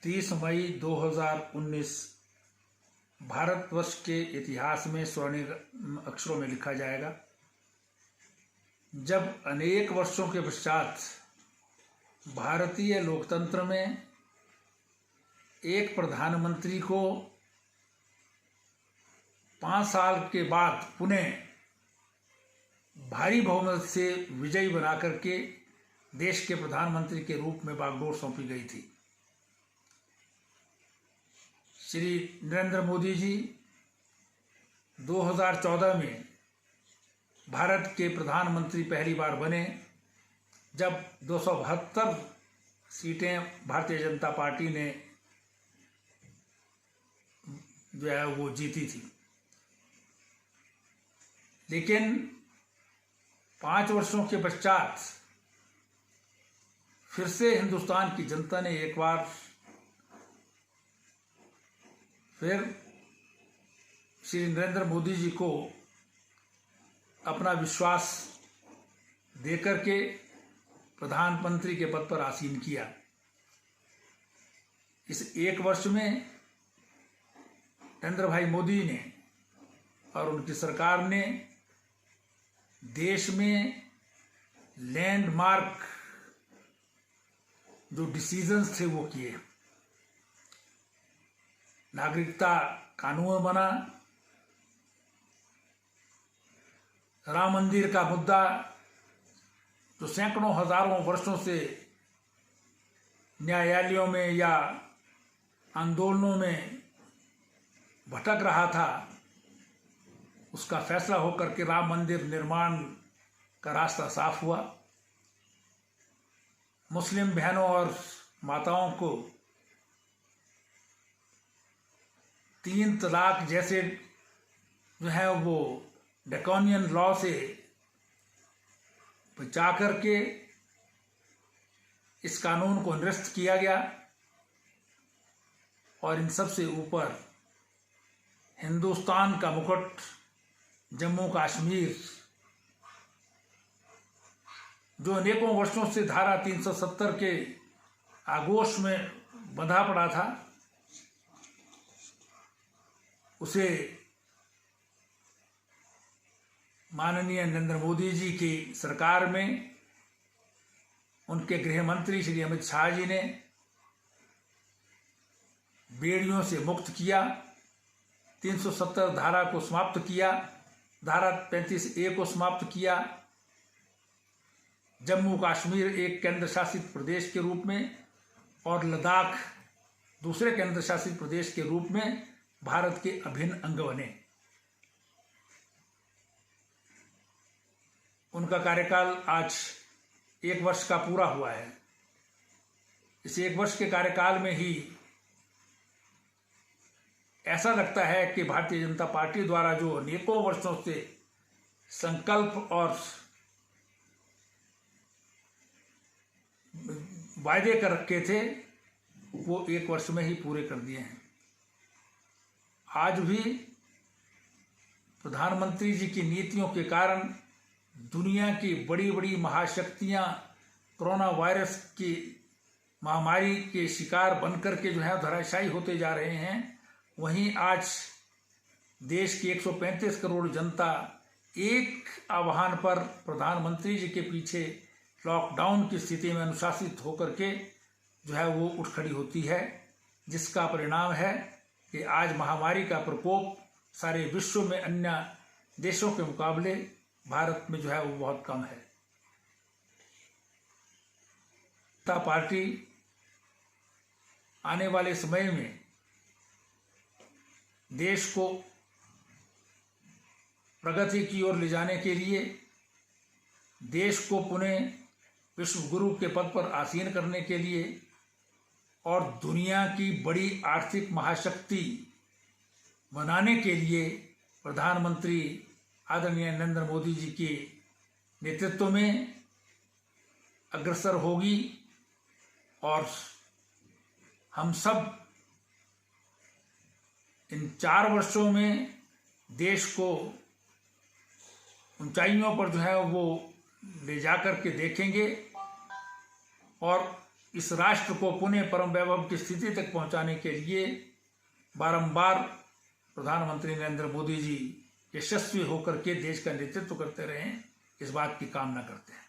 30 मई 2019 भारतवर्ष के इतिहास में स्वर्णिम अक्षरों में लिखा जाएगा, जब अनेक वर्षों के पश्चात भारतीय लोकतंत्र में एक प्रधानमंत्री को 5 साल के बाद पुनः भारी बहुमत से विजयी बना करके देश के प्रधानमंत्री के रूप में बागडोर सौंपी गई थी। श्री नरेंद्र मोदी जी 2014 में भारत के प्रधानमंत्री पहली बार बने, जब 272 सीटें भारतीय जनता पार्टी ने जो है वो जीती थी। लेकिन 5 वर्षों के पश्चात फिर से हिंदुस्तान की जनता ने एक बार फिर श्री नरेंद्र मोदी जी को अपना विश्वास देकर के प्रधानमंत्री के पद पर आसीन किया। इस 1 वर्ष में नरेंद्र भाई मोदी ने और उनकी सरकार ने देश में लैंडमार्क जो डिसीजंस थे वो किए। नागरिकता कानून बना, राम मंदिर का मुद्दा जो सैकड़ों हजारों वर्षों से न्यायालयों में या आंदोलनों में भटक रहा था, उसका फैसला होकर के राम मंदिर निर्माण का रास्ता साफ हुआ। मुस्लिम बहनों और माताओं को 3 तलाक जैसे जो है वो ड्रैकोनियन लॉ से बचा करके इस कानून को निरस्त किया गया। और इन सब से ऊपर हिंदुस्तान का मुकुट जम्मू कश्मीर, जो अनेकों वर्षों से धारा 370 के आगोश में बंधा पड़ा था, उसे माननीय नरेंद्र मोदी जी की सरकार में उनके गृह मंत्री श्री अमित शाह जी ने बेड़ियों से मुक्त किया, 370 धारा को समाप्त किया, धारा 35A को समाप्त किया। जम्मू कश्मीर एक केंद्र शासित प्रदेश के रूप में और लद्दाख दूसरे केंद्र शासित प्रदेश के रूप में भारत के अभिन्न अंग बने। उनका कार्यकाल आज 1 वर्ष का पूरा हुआ है। इस 1 वर्ष के कार्यकाल में ही ऐसा लगता है कि भारतीय जनता पार्टी द्वारा जो अनेकों वर्षों से संकल्प और वायदे कर रखे थे, वो 1 वर्ष में ही पूरे कर दिए हैं। आज भी प्रधानमंत्री जी की नीतियों के कारण दुनिया की बड़ी बड़ी महाशक्तियां कोरोना वायरस की महामारी के शिकार बनकर के जो है धराशायी होते जा रहे हैं। वहीं आज देश की 135 करोड़ जनता एक आह्वान पर प्रधानमंत्री जी के पीछे लॉकडाउन की स्थिति में अनुशासित होकर के जो है वो उठ खड़ी होती है, जिसका परिणाम है कि आज महामारी का प्रकोप सारे विश्व में अन्य देशों के मुकाबले भारत में जो है वो बहुत कम है। जनता पार्टी आने वाले समय में देश को प्रगति की ओर ले जाने के लिए, देश को पुनः विश्व गुरु के पद पर आसीन करने के लिए और दुनिया की बड़ी आर्थिक महाशक्ति बनाने के लिए प्रधानमंत्री आदरणीय नरेंद्र मोदी जी के नेतृत्व में अग्रसर होगी। और हम सब इन 4 वर्षों में देश को ऊंचाइयों पर जो है वो ले जाकर के देखेंगे और इस राष्ट्र को पुनः परम वैभव की स्थिति तक पहुंचाने के लिए बारंबार प्रधानमंत्री नरेंद्र मोदी जी यशस्वी होकर के देश का नेतृत्व करते रहे, इस बात की कामना करते हैं।